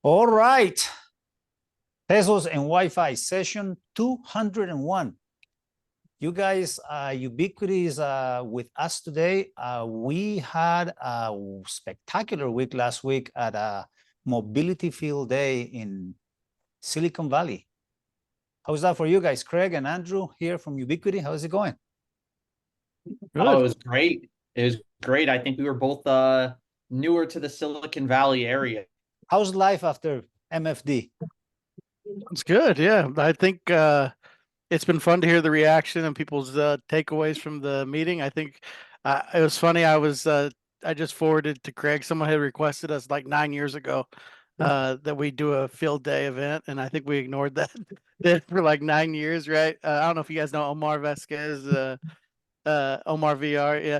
All right. Tesos and Wi-Fi session 201. You guys, Ubiquiti is with us today. We had a spectacular week last week at a mobility field day in Silicon Valley. How's that for you guys? Craig and Andrew here from Ubiquiti. How's it going? Oh, Good. it was great. It was great. I think we were both newer to the Silicon Valley area. How's life after MFD? It's good. Yeah. I think it's been fun to hear the reaction and people's takeaways from the meeting. I think it was funny. I just forwarded to Craig. Someone had requested us like 9 years ago that we do a field day event, and I think we ignored that for like 9 years, right? I don't know if you guys know Omar Vasquez, Omar VR. Yeah.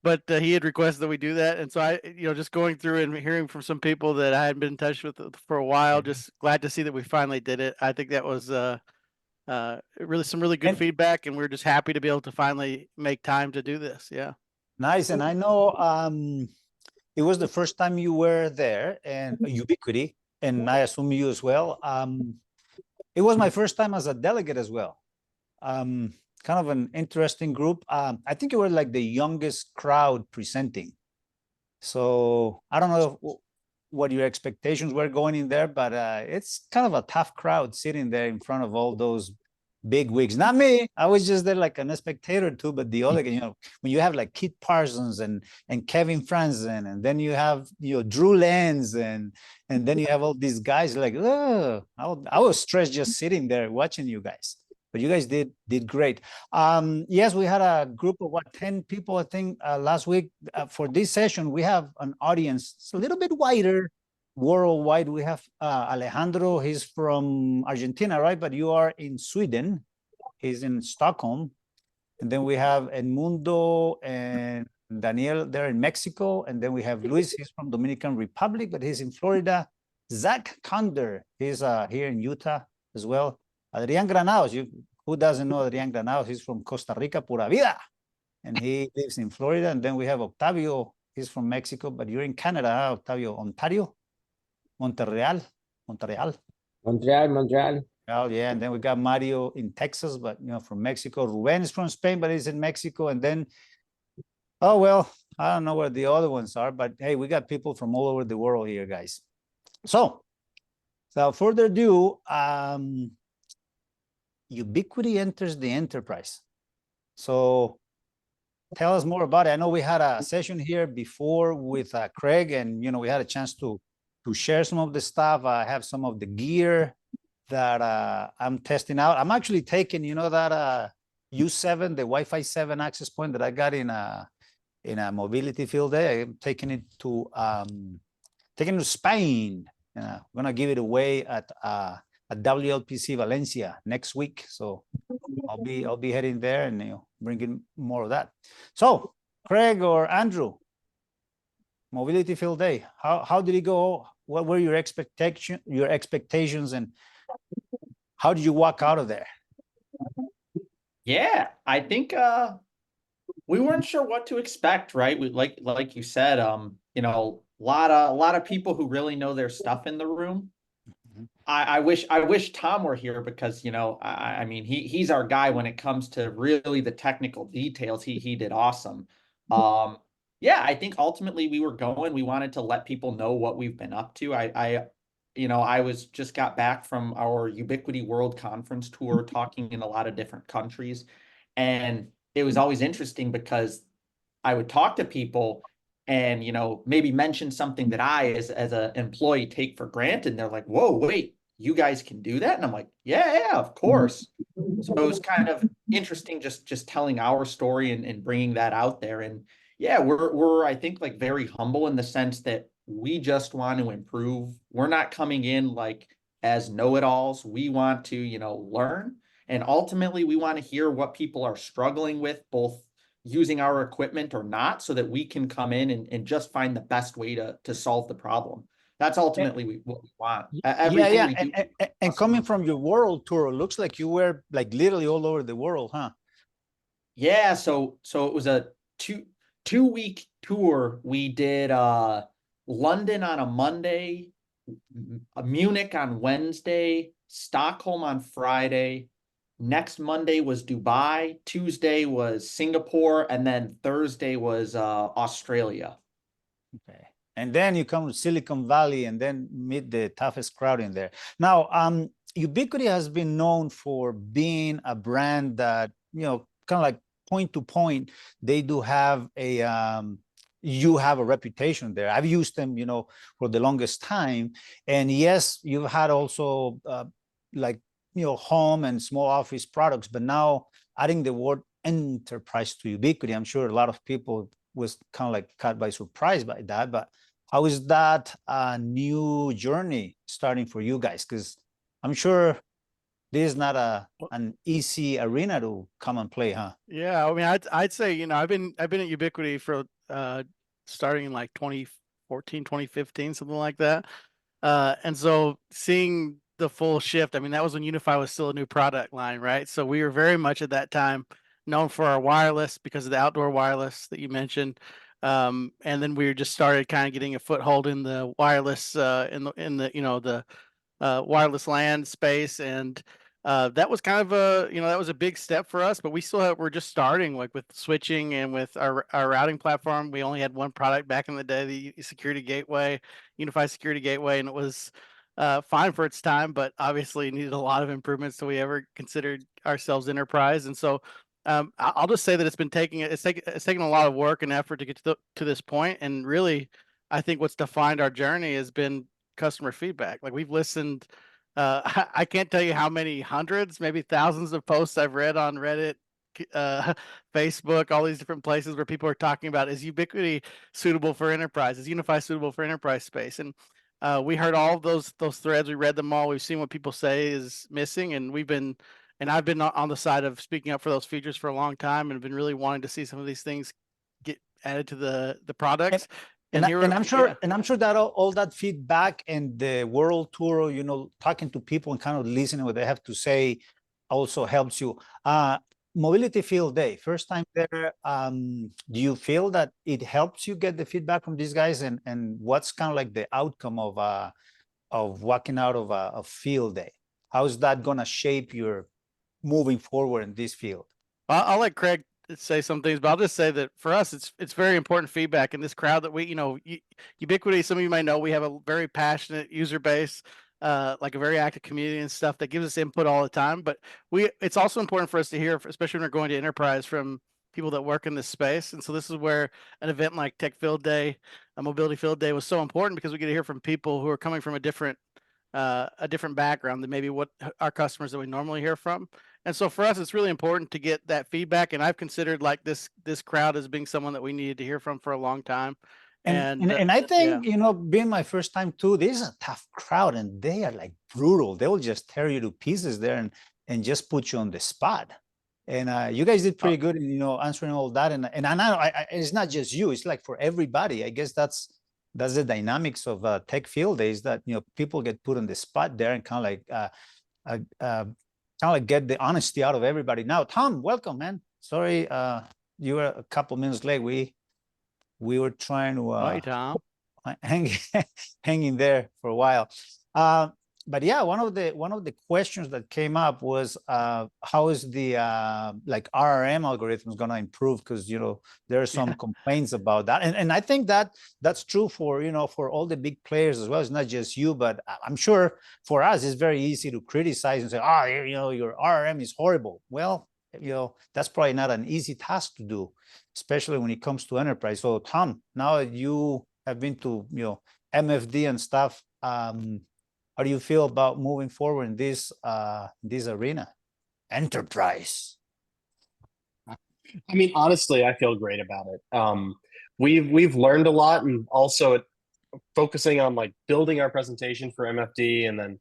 But he had requested that we do that, and so just going through and hearing from some people that I hadn't been in touch with for a while, just glad to see that we finally did it. I think that was really some really good And feedback, and we're just happy to be able to finally make time to do this. Yeah. nice. And I know it was the first time you were there and Ubiquiti, and I assume you as well. It was my first time as a delegate as well. Um, Kind of an interesting group. I think you were like the youngest crowd presenting. So I don't know what your expectations were going in there, but it's kind of a tough crowd sitting there in front of all those big wigs. Not me. I was just there like a spectator too, but the other, when you have like Kit Parsons and Kevin Franzen, and then you have Drew Lenz, and then you have all these guys like, oh, I was stressed just sitting there watching you guys. But you guys did great. Yes, we had a group of 10 people, I think, last week. For this session, we have an audience. It's a little bit wider, worldwide. We have Alejandro. He's from Argentina, right? But you are in Sweden. He's in Stockholm. And then we have Edmundo and Daniel. They're in Mexico. And then we have Luis. He's from Dominican Republic, but he's in Florida. Zach Conder. He's here in Utah as well. Adrián Granados, who doesn't know Adrián Granados? He's from Costa Rica, pura vida. And he lives in Florida. And then we have Octavio. He's from Mexico, but you're in Canada, huh, Octavio? Ontario? Montreal? Montreal? Montreal. Oh, yeah. And then we got Mario in Texas, but, from Mexico. Ruben is from Spain, but he's in Mexico. And then, oh, well, I don't know where the other ones are, but hey, we got people from all over the world here, guys. So, without further ado, Ubiquiti enters the enterprise. So tell us more about it. I know we had a session here before with Craig, and we had a chance to share some of the stuff. I have some of the gear that I'm testing out. I'm actually taking, that U7, the Wi-Fi 7 access point that I got in a mobility field day. I'm taking it to Spain. I'm gonna give it away at WLPC Valencia next week. So I'll be heading there and bringing more of that. So Craig or Andrew, mobility field day. How did it go? What were your expectations, and how did you walk out of there? Yeah, I think we weren't sure what to expect, right? We like you said, a lot of people who really know their stuff in the room. I wish Tom were here because I mean he's our guy when it comes to really the technical details. He did awesome. Yeah, I think ultimately we wanted to let people know what we've been up to. I was just got back from our Ubiquiti World Conference tour talking in a lot of different countries, and it was always interesting because I would talk to people and maybe mention something that I as an employee take for granted. And they're like, whoa, wait, you guys can do that? And I'm like, yeah, of course. So it was kind of interesting just telling our story and bringing that out there. And yeah, we're I think like very humble in the sense that we just want to improve. We're not coming in like as know-it-alls. We want to learn, and ultimately we want to hear what people are struggling with, both using our equipment or not, so that we can come in and just find the best way to solve the problem. That's ultimately what we want. Everything we do. And coming from your world tour, it looks like you were like literally all over the world, huh? Yeah, so it was a two week tour. We did London on a Monday, Munich on Wednesday, Stockholm on Friday. Next Monday was Dubai, Tuesday was Singapore, and then Thursday was Australia. Okay. And then you come to Silicon Valley and then meet the toughest crowd in there. Now, Ubiquiti has been known for being a brand that, kind of like point to point, they do have you have a reputation there. I've used them, for the longest time. And yes, you've had also home and small office products, but now adding the word enterprise to Ubiquiti, I'm sure a lot of people was kind of like caught by surprise by that. But how is that new journey starting for you guys? Because I'm sure this is not an easy arena to come and play, huh? Yeah, I mean, I'd say, I've been at Ubiquiti for starting in like 2014, 2015, something like that. And so seeing the full shift, I mean, that was when Unify was still a new product line, right? So we were very much at that time known for our wireless because of the outdoor wireless that you mentioned. And then we just started kind of getting a foothold in the wireless, in the wireless LAN space, and that was kind of that was a big step for us. But we're just starting, like with switching and with our routing platform. We only had one product back in the day, the security gateway, Unified Security Gateway, and it was fine for its time, but obviously needed a lot of improvements so we ever considered ourselves enterprise. And so I'll just say that it's taken a lot of work and effort to get to this point, and really, I think what's defined our journey has been customer feedback. Like we've listened, I can't tell you how many hundreds, maybe thousands of posts I've read on Reddit, Facebook, all these different places where people are talking about, is Ubiquiti suitable for enterprise? Is Unify suitable for enterprise space? And we heard all of those threads. We read them all. We've seen what people say is missing, and I've been on the side of speaking up for those features for a long time, and have been really wanting to see some of these things get added to the products. And I'm sure that all that feedback and the world tour, talking to people and kind of listening what they have to say also helps you. Mobility Field Day, first time there. Do you feel that it helps you get the feedback from these guys, and what's kind of like the outcome of walking out of a field day? How is that gonna shape your moving forward in this field? I'll let Craig say some things, but I'll just say that for us, it's very important feedback in this crowd that we, Ubiquiti, some of you might know, we have a very passionate user base, like a very active community and stuff that gives us input all the time. But it's also important for us to hear, especially when we're going to enterprise, from people that work in this space. And so this is where an event like Tech Field Day, a Mobility Field Day, was so important, because we get to hear from people who are coming from a different background than maybe what our customers that we normally hear from. And so for us, it's really important to get that feedback. And I've considered like this crowd as being someone that we needed to hear from for a long time. And I think, being my first time too, this is a tough crowd, and they are like brutal. They will just tear you to pieces there and just put you on the spot. And you guys did pretty good in, answering all that. And I know it's not just you, it's like for everybody. I guess that's the dynamics of Tech Field Days, that, people get put on the spot there and kind of like get the honesty out of everybody. Now, Tom, welcome, man. Sorry, you were a couple minutes late. We were trying to Hi, Tom. hang in there for a while. But yeah, one of the questions that came up was how is the like RRM algorithms going to improve? Because there are some complaints about that, and I think that's true for for all the big players as well. It's not just you, but I'm sure for us it's very easy to criticize and say, your RRM is horrible. Well, that's probably not an easy task to do, especially when it comes to enterprise. So Tom, now that you have been to MFD and stuff, how do you feel about moving forward in this arena, enterprise? I mean, honestly, I feel great about it. We've learned a lot, and also focusing on like building our presentation for MFD and then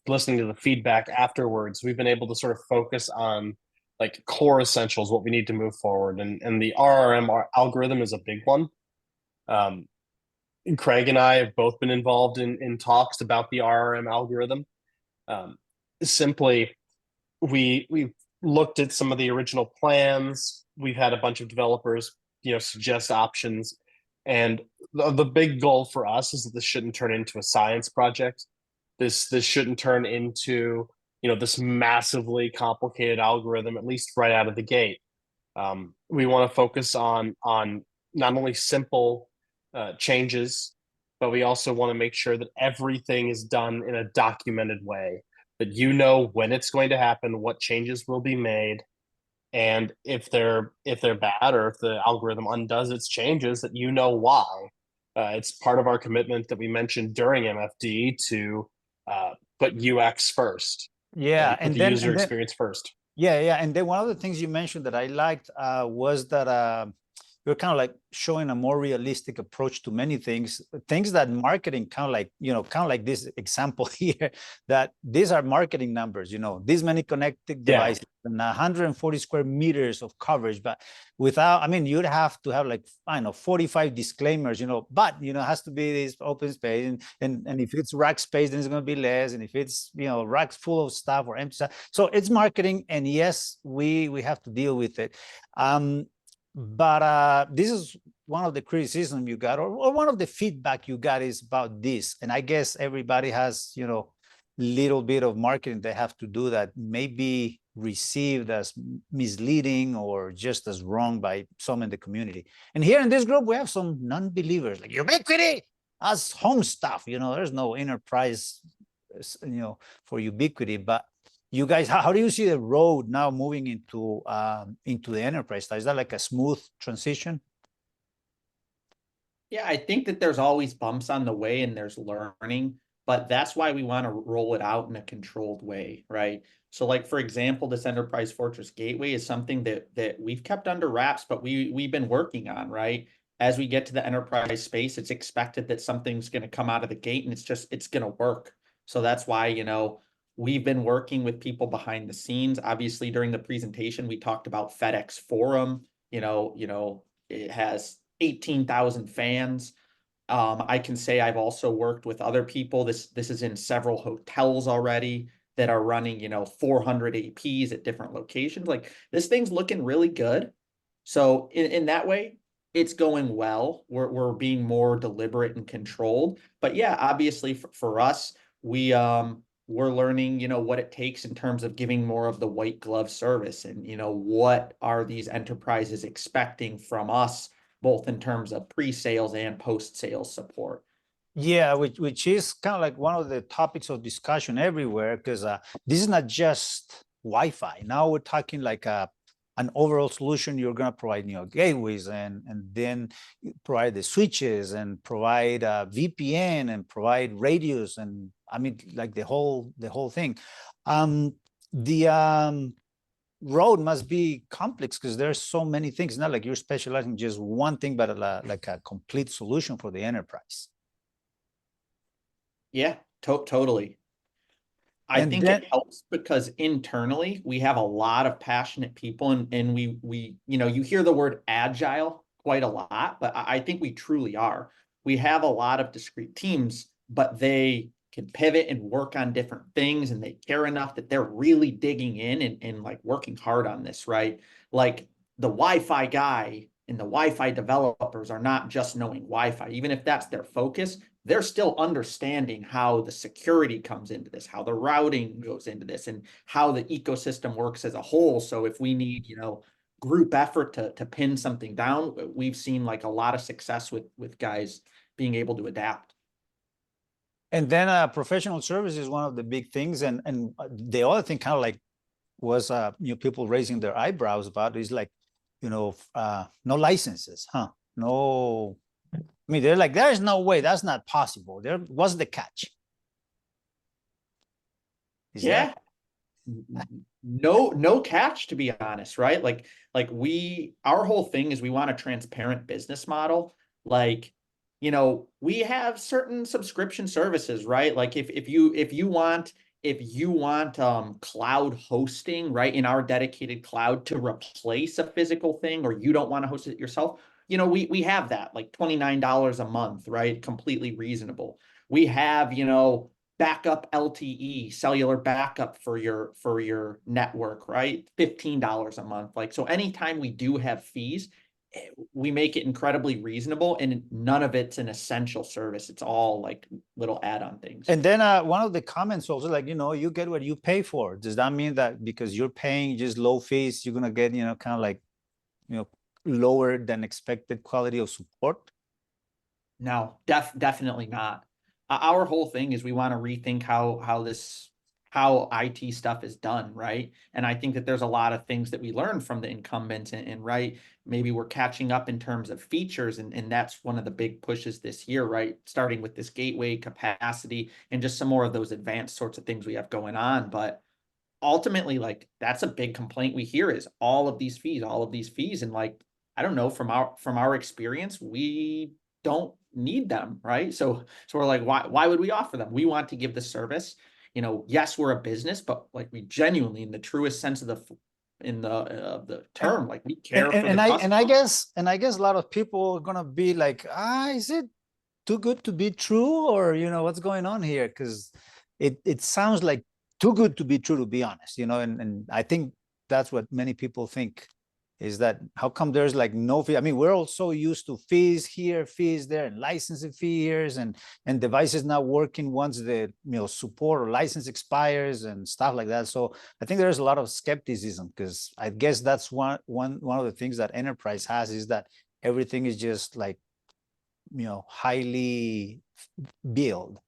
listening to the feedback afterwards. We've been able to sort of focus on like core essentials, what we need to move forward, and the RRM algorithm is a big one. Craig and I have both been involved in talks about the RRM algorithm. Simply, we've looked at some of the original plans. We've had a bunch of developers, suggest options, And the big goal for us is that this shouldn't turn into a science project. This shouldn't turn into, this massively complicated algorithm, at least right out of the gate. We want to focus on not only simple changes, but we also want to make sure that everything is done in a documented way, that you know when it's going to happen, what changes will be made, and if they're bad, or if the algorithm undoes its changes, that you know why. It's part of our commitment that we mentioned during MFD to put UX first. Yeah, Put the user experience first. Yeah. And then one of the things you mentioned that I liked was that you're kind of like showing a more realistic approach to many things that marketing kind of like this example here, that these are marketing numbers, these many connected devices and 140 square meters of coverage, but without, I mean, you'd have to have like, 45 disclaimers, but, it has to be this open space, and if it's rack space, then it's going to be less. And if it's, racks full of stuff or empty stuff. So it's marketing. And yes, we have to deal with it. But this is one of the criticism you got, or one of the feedback you got is about this. And I guess everybody has, little bit of marketing they have to do that may be received as misleading or just as wrong by some in the community. And here in this group, we have some non-believers, like Ubiquiti as home stuff. There's no enterprise, for Ubiquiti. But you guys, how do you see the road now moving into the enterprise side? Is that like a smooth transition? Yeah, I think that there's always bumps on the way and there's learning, but that's why we want to roll it out in a controlled way, right? So like, for example, this Enterprise Fortress Gateway is something that we've kept under wraps, but we've been working on, right? As we get to the enterprise space, it's expected that something's going to come out of the gate and it's going to work. So that's why, we've been working with people behind the scenes. Obviously, during the presentation, we talked about FedEx Forum. It has 18,000 fans. I can say I've also worked with other people. This is in several hotels already that are running, 400 APs at different locations. Like, this thing's looking really good. So in that way, it's going well. We're being more deliberate and controlled. But yeah, obviously for us, we're learning, what it takes in terms of giving more of the white glove service, and, what are these enterprises expecting from us, both in terms of pre-sales and post-sales support. Yeah, which is kind of like one of the topics of discussion everywhere, because this is not just Wi-Fi. Now we're talking like an overall solution. You're going to provide, gateways, and then provide the switches, and provide VPN, and provide radios, and I mean, like the whole thing. The road must be complex because there's so many things. Not like you're specializing just one thing, but like a complete solution for the enterprise. Yeah, totally. I think it helps because internally we have a lot of passionate people, and we you hear the word agile quite a lot, but I think we truly are. We have a lot of discrete teams, but they can pivot and work on different things, and they care enough that they're really digging in and like working hard on this, right? Like, the Wi-Fi guy and the Wi-Fi developers are not just knowing Wi-Fi, even if that's their focus. They're still understanding how the security comes into this, how the routing goes into this, and how the ecosystem works as a whole. So if we need, group effort to pin something down, we've seen like a lot of success with guys being able to adapt. And then professional service is one of the big things. And the other thing kind of like was, people raising their eyebrows about is like, no licenses, huh? No. I mean, they're like, there's no way, that's not possible. There was the catch. Yeah. No catch, to be honest, right? Like our whole thing is we want a transparent business model. Like, we have certain subscription services, right? Like if you want cloud hosting, right, in our dedicated cloud to replace a physical thing, or you don't want to host it yourself, we have that, like $29 a month, right? Completely reasonable. We have, backup LTE, cellular backup for your network, right? $15 a month. Like, so anytime we do have fees, we make it incredibly reasonable, and none of it's an essential service. It's all like little add-on things. And then one of the comments also, like, you get what you pay for. Does that mean that because you're paying just low fees, you're gonna get, kind of like, lower than expected quality of support? No, definitely not. Our whole thing is we want to rethink how IT stuff is done, right? And I think that there's a lot of things that we learned from the incumbents, and right, maybe we're catching up in terms of features, and that's one of the big pushes this year, right? Starting with this gateway capacity and just some more of those advanced sorts of things we have going on. But ultimately, like, that's a big complaint we hear is all of these fees. And like, I don't know, from our experience, we don't need them, right? So we're like, why would we offer them? We want to give the service. Yes, we're a business, but like, we genuinely, in the truest sense of the term, like, we care for the customer. And I guess a lot of people are gonna be like, is it too good to be true, or what's going on here? Because it sounds like too good to be true, to be honest. And I think that's what many people think, is that how come there's like no fee? I mean, we're all so used to fees here, fees there, and licensing fees, and devices not working once the support or license expires and stuff like that. So I think there's a lot of skepticism, because I guess that's one of the things that enterprise has, is that everything is just like highly billed.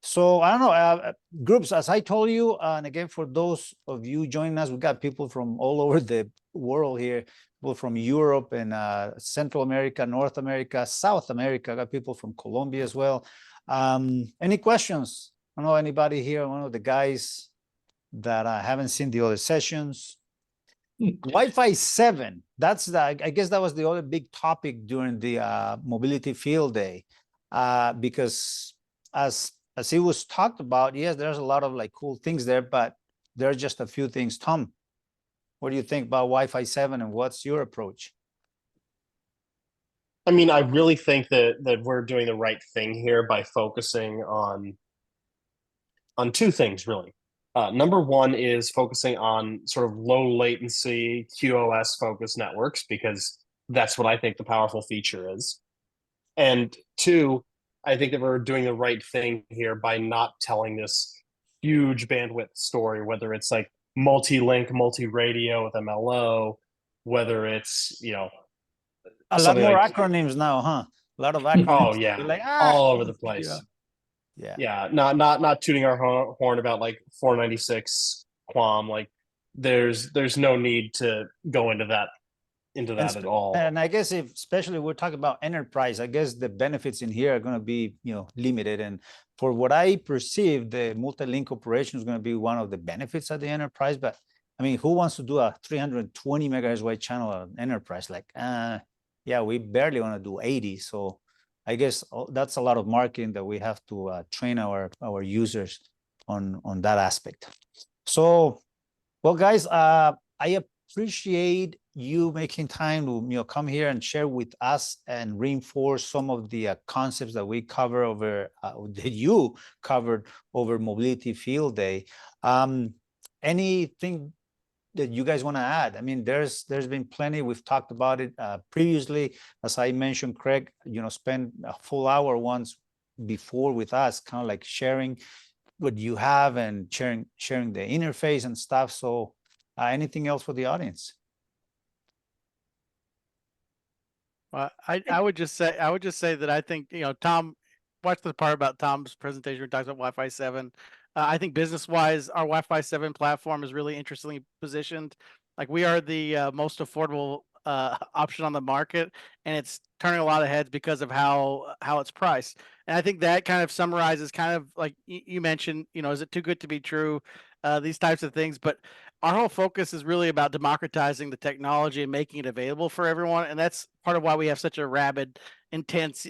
So I don't know, groups, as I told you, and again, for those of you joining us, we got people from all over the world here, people from Europe and Central America, North America, South America, got people from Colombia as well. Any questions? I don't know anybody here, one of the guys that I haven't seen the other sessions. Wi-Fi 7, I guess that was the other big topic during the mobility field day, because as it was talked about, yes, there's a lot of like cool things there, but there are just a few things. Tom, what do you think about Wi-Fi 7, and what's your approach? I mean, I really think that we're doing the right thing here by focusing on two things, really. Number one is focusing on sort of low latency QoS focused networks, because that's what I think the powerful feature is. And two, I think that we're doing the right thing here by not telling this huge bandwidth story, whether it's like multi-link, multi-radio with MLO, whether it's, a lot more acronyms now, huh? A lot of acronyms. Oh yeah, like, all over the place. Yeah. Not tooting our horn about like 496 QAM. Like, there's no need to go into that at all. And I guess especially we're talking about enterprise, I guess the benefits in here are going to be limited. And for what I perceive, the multi-link operation is going to be one of the benefits of the enterprise. But I mean, who wants to do a 320 megahertz wide channel on enterprise? Like, yeah, we barely want to do 80. So I guess that's a lot of marketing that we have to train our users on that aspect. So, well, guys, I appreciate you making time to come here and share with us and reinforce some of the concepts that we cover over that you covered over Mobility Field Day. Anything that you guys want to add? I mean, there's been plenty. We've talked about it previously. As I mentioned, Craig, spent a full hour once before with us, kind of like sharing what you have and sharing the interface and stuff. So anything else for the audience? I would just say that I think, Tom, watch the part about Tom's presentation where he talks about Wi-Fi 7. I think business-wise, our Wi-Fi 7 platform is really interestingly positioned. Like, we are the most affordable option on the market, and it's turning a lot of heads because of how it's priced. And I think that kind of summarizes kind of like you mentioned, is it too good to be true? These types of things, but our whole focus is really about democratizing the technology and making it available for everyone. And that's part of why we have such a rabid, intense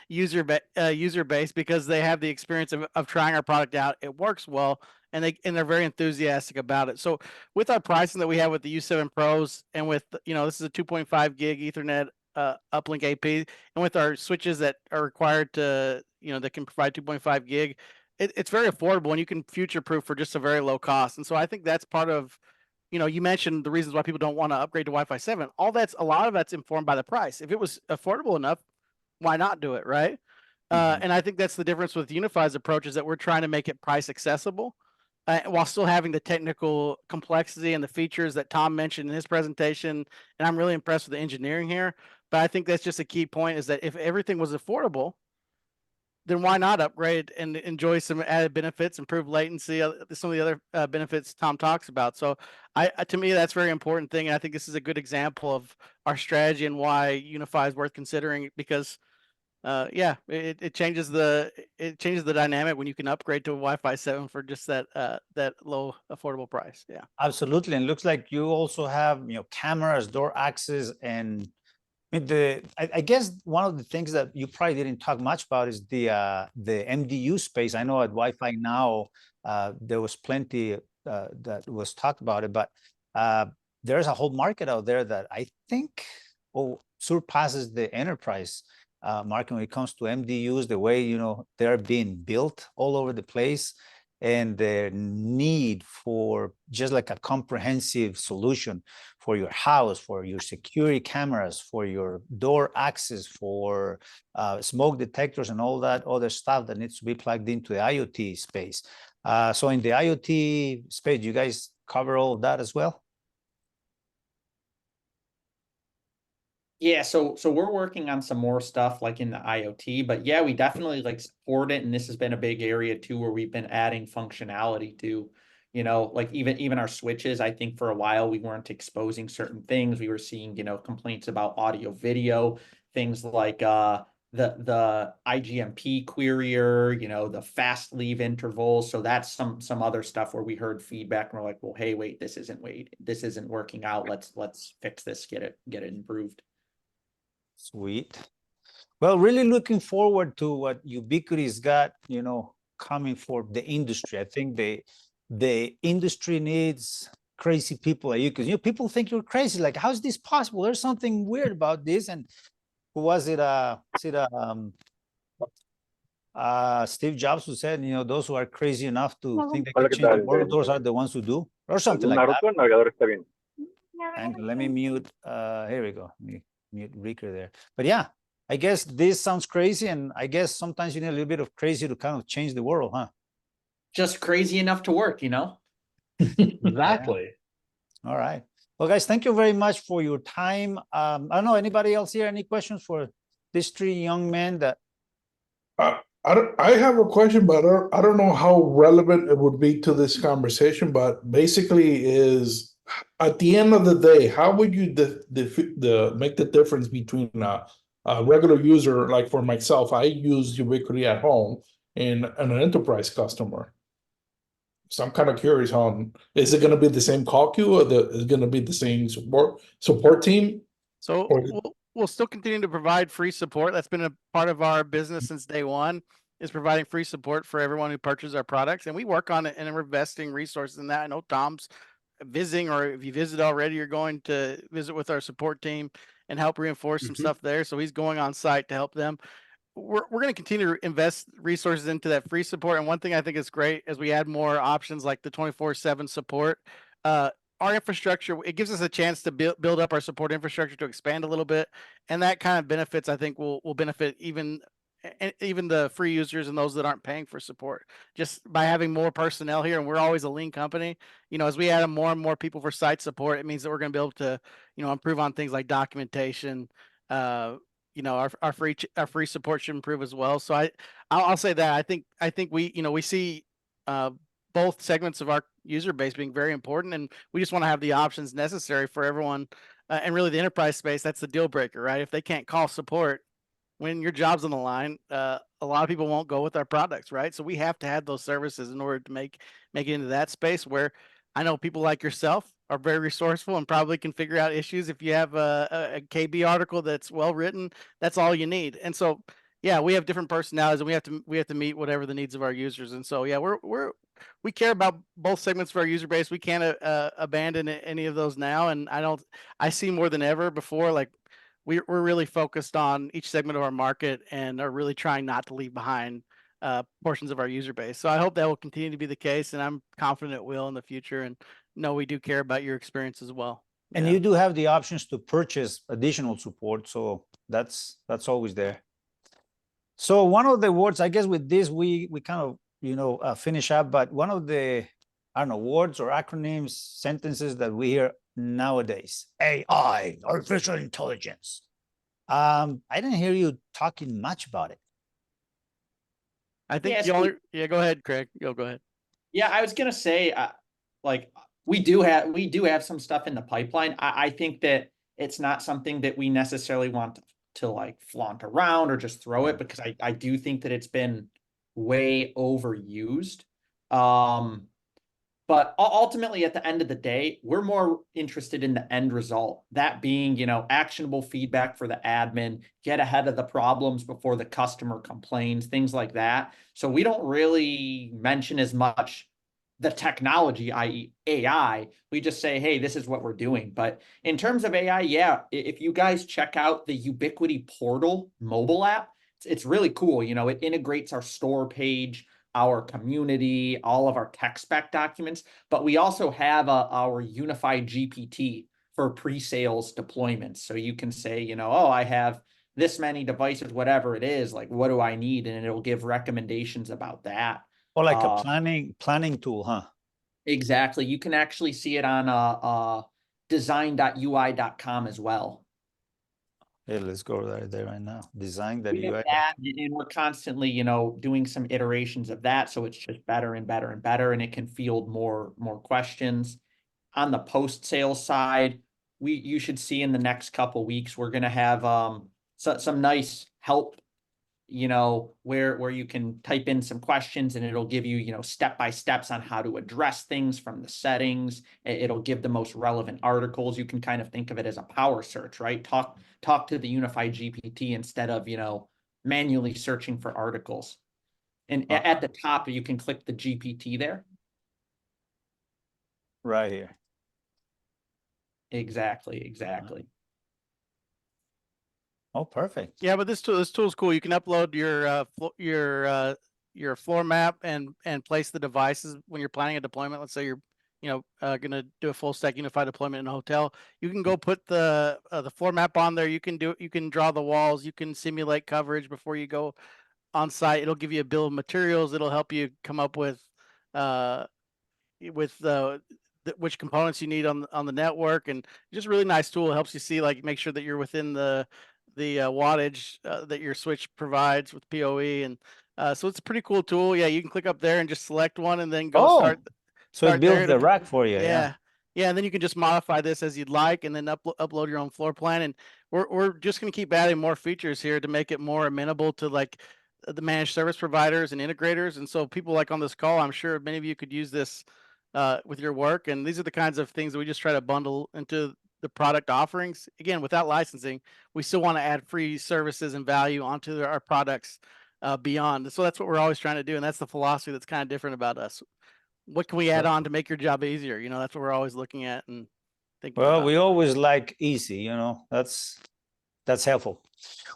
user base, because they have the experience of trying our product out. It works well, and they're very enthusiastic about it. So with our pricing that we have with the U7 Pros, and with, this is a 2.5 gig Ethernet uplink AP, and with our switches that are required to, that can provide 2.5 gig, it's very affordable, and you can future proof for just a very low cost. And so I think that's part of you mentioned the reasons why people don't want to upgrade to Wi-Fi 7. A lot of that's informed by the price. If it was affordable enough, why not do it, right? And I think that's the difference with Unify's approach, is that we're trying to make it price accessible, while still having the technical complexity and the features that Tom mentioned in his presentation. And I'm really impressed with the engineering here. But I think that's just a key point, is that if everything was affordable, then why not upgrade and enjoy some added benefits, improve latency, some of the other benefits Tom talks about. So to me, that's a very important thing. And I think this is a good example of our strategy and why Unify is worth considering, because it changes the dynamic when you can upgrade to a Wi-Fi 7 for just that low affordable price. Yeah, Absolutely. And looks like you also have, cameras, door access, and I mean, I guess one of the things that you probably didn't talk much about is the MDU space. I know at Wi-Fi Now, there was plenty that was talked about it, but there's a whole market out there that I think surpasses the enterprise market when it comes to MDUs, the way, they're being built all over the place, and the need for just like a comprehensive solution for your house, for your security cameras, for your door access, for smoke detectors and all that other stuff that needs to be plugged into the IoT space. So in the IoT space, you guys cover all of that as well? Yeah, so we're working on some more stuff like in the IoT, but yeah, we definitely like support it, and this has been a big area too where we've been adding functionality to, like even our switches. I think for a while we weren't exposing certain things. We were seeing, complaints about audio video, things like the IGMP querier, the fast leave intervals. So that's some other stuff where we heard feedback and we're like, well, hey, wait, this isn't working out. Let's fix this, get it improved. Sweet. Well, really looking forward to what Ubiquiti's got, coming for the industry. I think the industry needs crazy people like you, because people think you're crazy. Like, how is this possible? There's something weird about this. And who was it? Steve Jobs, who said, those who are crazy enough to think they can change the world, those are the ones who do, or something like that. And let me mute. Here we go. Let me mute Ricker there. But yeah, I guess this sounds crazy, and I guess sometimes you need a little bit of crazy to kind of change the world, huh? Just crazy enough to work, Exactly. Yeah. All right. Well, guys, thank you very much for your time. I don't know, anybody else here, any questions for these three young men that I have a question, but I don't know how relevant it would be to this conversation. But basically, is at the end of the day, how would you make the difference between a regular user, like for myself, I use Ubiquiti at home, and an enterprise customer? So I'm kind of curious on, is it going to be the same call queue, or is it going to be the same support team? So Or- we'll still continue to provide free support. That's been a part of our business since day one, is providing free support for everyone who purchases our products. And we work on it, and we're investing resources in that. I know Tom's visiting, or if you visit already, you're going to visit with our support team and help reinforce some stuff there. So he's going on site to help them. We're going to continue to invest resources into that free support. And one thing I think is great, as we add more options like the 24/7 support, our infrastructure, it gives us a chance to build up our support infrastructure to expand a little bit. And that kind of benefits, I think, will benefit even the free users and those that aren't paying for support, just by having more personnel here. And we're always a lean company. As we add more and more people for site support, it means that we're going to be able to, improve on things like documentation. Our free support should improve as well. So I'll say that I think we see both segments of our user base being very important, and we just want to have the options necessary for everyone. And really, the enterprise space, that's the deal breaker, right? If they can't call support when your job's on the line, a lot of people won't go with our products, right? So we have to have those services in order to make it into that space where I know people like yourself are very resourceful and probably can figure out issues. If you have a KB article that's well written, that's all you need. And so, yeah, we have different personalities, and we have to meet whatever the needs of our users. And so, yeah, we care about both segments of our user base. We can't abandon any of those now. And I see more than ever before, like we're really focused on each segment of our market and are really trying not to leave behind portions of our user base. So I hope that will continue to be the case, and I'm confident it will in the future. And no, we do care about your experience as well. And Yeah. you do have the options to purchase additional support, so that's always there. So one of the words, I guess with this, we kind of, finish up, but one of the, I don't know, words or acronyms, sentences that we hear nowadays, AI, artificial intelligence. I didn't hear you talking much about it. I think Yeah, the so only, yeah, go ahead, Craig. Go ahead. Yeah, I was gonna say, like we do have some stuff in the pipeline. I think that it's not something that we necessarily want to like flaunt around or just throw it, because I do think that it's been way overused. But ultimately, at the end of the day, we're more interested in the end result, that being, actionable feedback for the admin, get ahead of the problems before the customer complains, things like that. So we don't really mention as much the technology, i.e. AI. We just say, hey, this is what we're doing. But in terms of AI, yeah, if you guys check out the Ubiquiti portal mobile app, it's really cool. It integrates our store page, our community, all of our tech spec documents, but we also have our unified GPT for pre-sales deployments. So you can say, oh, I have this many devices, whatever it is, like, what do I need? And it'll give recommendations about that. Or like a planning tool, huh? Exactly. You can actually see it on design.ui.com as well. Hey, let's go there right now. Design that We have UI. that, and we're constantly, doing some iterations of that, so it's just better and better and better, and it can field more questions. On the post-sales side, you should see in the next couple weeks, we're gonna have some nice help, where you can type in some questions and it'll give you, step-by-steps on how to address things from the settings. It'll give the most relevant articles. You can kind of think of it as a power search, right? Talk to the unified GPT instead of, manually searching for articles. And at the top, you can click the GPT there. Right here. Exactly. Oh, perfect. Yeah, but this tool's cool. You can upload your floor map and place the devices when you're planning a deployment. Let's say you're going to do a full stack unified deployment in a hotel. You can go put the floor map on there. You can draw the walls. You can simulate coverage before you go on site. It'll give you a bill of materials. It'll help you come up with which components you need on the network, and just a really nice tool. It helps you see, like, make sure that you're within the wattage that your switch provides with PoE, and so it's a pretty cool tool. Yeah, you can click up there and just select one, and then go start So it builds there. the rack for you. Yeah. Yeah, and then you can just modify this as you'd like, and then upload your own floor plan. And we're just going to keep adding more features here to make it more amenable to like the managed service providers and integrators. And so people like on this call, I'm sure many of you could use this with your work. And these are the kinds of things that we just try to bundle into the product offerings. Again, without licensing, we still want to add free services and value onto our products beyond. So that's what we're always trying to do, and that's the philosophy that's kind of different about us. What can we add on to make your job easier? That's what we're always looking at and thinking Well, about. we always like easy, that's helpful.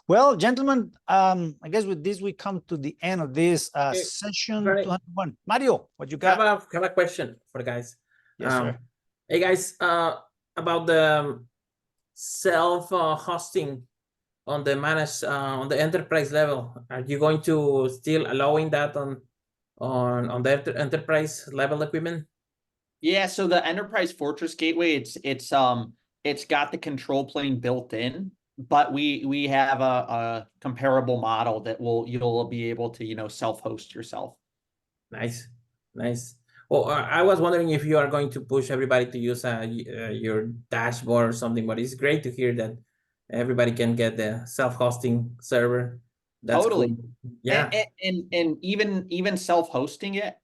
Well, gentlemen, I guess with this we come to the end of this session Right. 201. Mario, what you I got? have a question for the guys. Yes, sir. Hey guys, about the self hosting on the managed on the enterprise level. Are you going to still allowing that on the enterprise level equipment? Yeah, so the Enterprise Fortress Gateway, it's got the control plane built in, but we have a comparable model that you'll be able to, self-host yourself. Nice. Well, I was wondering if you are going to push everybody to use your dashboard or something, but it's great to hear that everybody can get the self-hosting server. That's Totally. cool. Yeah. And even self-hosting it,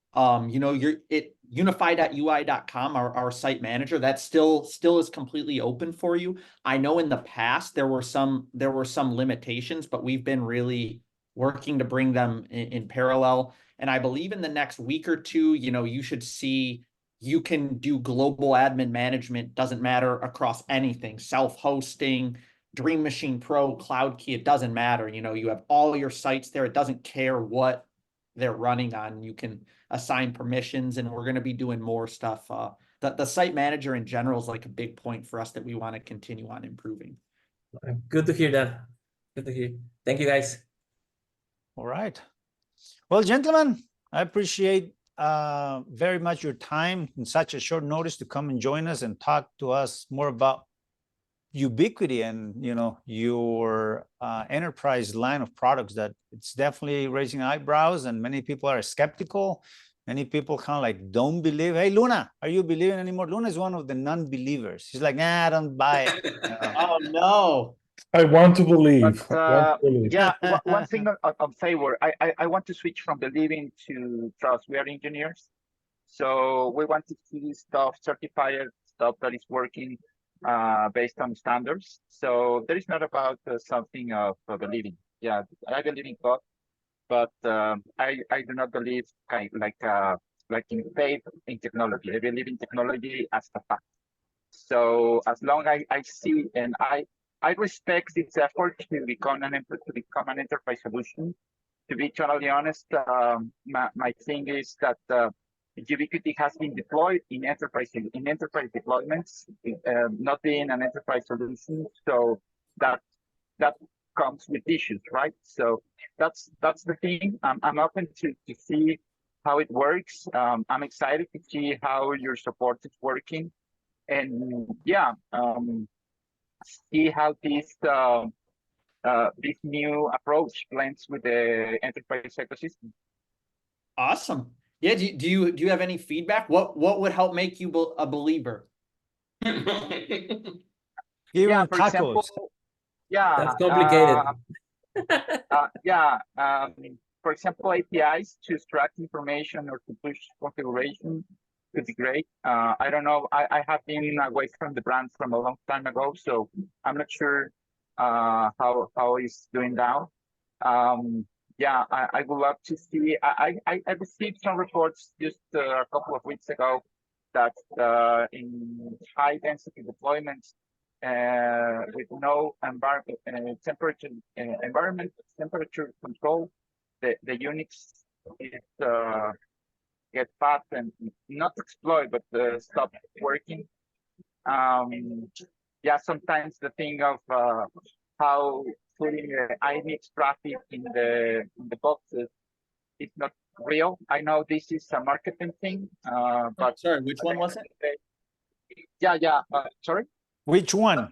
unified.ui.com, our site manager, that still is completely open for you. I know in the past there were some limitations, but we've been really working to bring them in parallel. And I believe in the next week or two, you should see you can do global admin management, doesn't matter, across anything, self-hosting, Dream Machine Pro, Cloud Key, it doesn't matter. You have all your sites there. It doesn't care what they're running on. You can assign permissions, and we're going to be doing more stuff. The site manager in general is like a big point for us that we want to continue on improving. Good to hear that. Good to hear. Thank you, guys. All right. Well, gentlemen, I appreciate very much your time in such a short notice to come and join us and talk to us more about Ubiquiti and your enterprise line of products. That it's definitely raising eyebrows, and many people are skeptical. Many people kind of like don't believe. Hey, Luna, are you believing anymore? Luna is one of the non-believers. She's like, nah, I don't buy it. Oh no. I want to believe. But, I want to believe. yeah, one thing on favor, I want to switch from believing to trust. We are engineers, so we want to see stuff, certified stuff that is working based on standards. So there is not about something of believing. Yeah, I believe in God, but I do not believe like in faith in technology. I believe in technology as a fact. So as long as I see and I respect its effort to become an enterprise solution. To be totally honest, my thing is that Ubiquiti has been deployed in enterprise deployments, not being an enterprise solution. So that comes with issues, right? So that's the thing. I'm open to see how it works. I'm excited to see how your support is working, and yeah, see how this new approach blends with the enterprise ecosystem. Awesome. Yeah. Do you have any feedback? What would help make you a believer? Give Yeah, them for tacos. example, yeah, That's complicated. for example, APIs to extract information or to push configuration could be great. I don't know. I have been away from the brand from a long time ago, so I'm not sure how it's doing now. Yeah, I would love to see. I received some reports just a couple of weeks ago that in high density deployments with no temperature control, the Unix is get fat and not exploit, but stop working. Yeah, sometimes the thing of how putting IMX traffic in the boxes is not real. I know this is a marketing thing, but Sorry, which one was it? Yeah. Sorry. Which one?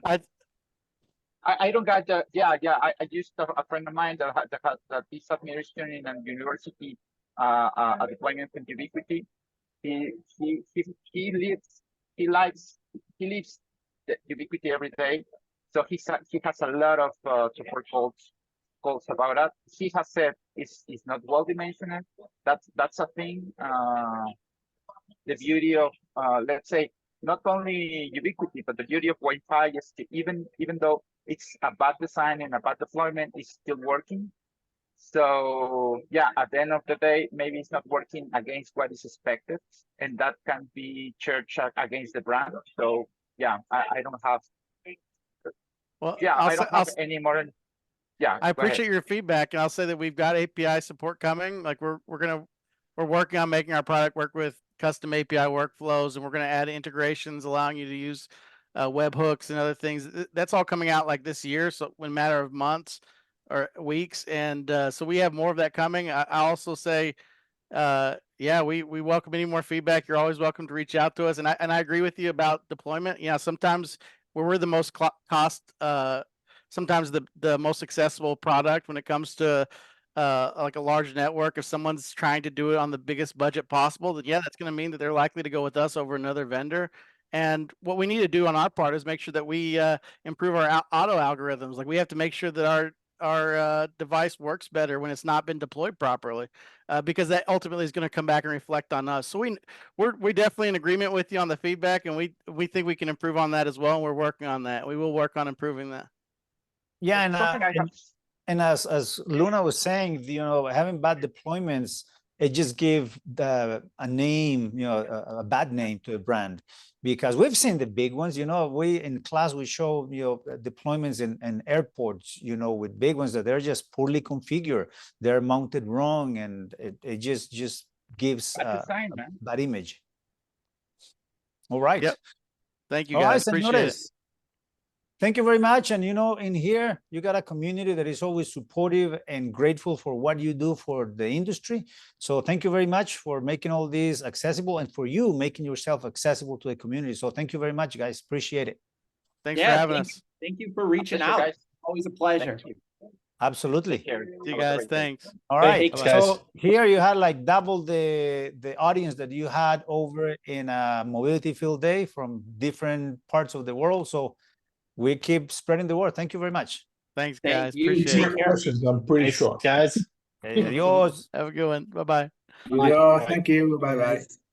I don't got the I used a friend of mine that is administering in a university a deployment in Ubiquiti. He lives the Ubiquiti every day, so he has a lot of support calls about that. He has said it's not well dimensioned. That's a thing. The beauty of let's say not only Ubiquiti, but the beauty of Wi-Fi is to even though it's a bad design and a bad deployment, it's still working. So yeah, at the end of the day, maybe it's not working against what is expected, and that can be church against the brand. So yeah, I don't have. Well, Yeah, I don't have any more. Yeah, I appreciate your feedback, and I'll say that we've got API support coming. Like we're working on making our product work with custom API workflows, and we're going to add integrations allowing you to use webhooks and other things. That's all coming out like this year, so in a matter of months or weeks, and so we have more of that coming. I also say, yeah, we welcome any more feedback. You're always welcome to reach out to us, and I agree with you about deployment. Yeah, sometimes we're the most cost. Sometimes the most accessible product when it comes to like a large network. If someone's trying to do it on the biggest budget possible, then yeah, that's going to mean that they're likely to go with us over another vendor. And what we need to do on our part is make sure that we improve our auto algorithms. Like we have to make sure that our device works better when it's not been deployed properly, because that ultimately is going to come back and reflect on us. So we're definitely in agreement with you on the feedback, and we think we can improve on that as well. And we're working on that. We will work on improving that. Yeah, and as Luna was saying, having bad deployments it just give a name, a bad name to a brand, because we've seen the big ones. We in class we show deployments in airports, with big ones that they're just poorly configured, they're mounted wrong, and it just gives Bad design, a man. bad image. All right. Yep. Thank you, All right, guys. Appreciate it. señores. Thank you very much. And in here, you got a community that is always supportive and grateful for what you do for the industry. So thank you very much for making all these accessible, and for you making yourself accessible to the community. So thank you very much, guys. Appreciate it. Thanks for having us. Thank you for reaching Pleasure, out. guys. Always a pleasure. Thank you. Absolutely. Take care. See you Have a guys. great day. Thanks. All right. Thanks, guys. So here you had like double the audience that you had over in a mobility field day from different parts of the world. So we keep spreading the word. Thank you very much. Thanks, Thank guys. you. Appreciate More it. care. questions, I'm pretty Thanks, sure. guys. Okay, adios. Have a good one. Bye-bye. Yeah, thank you. Bye bye.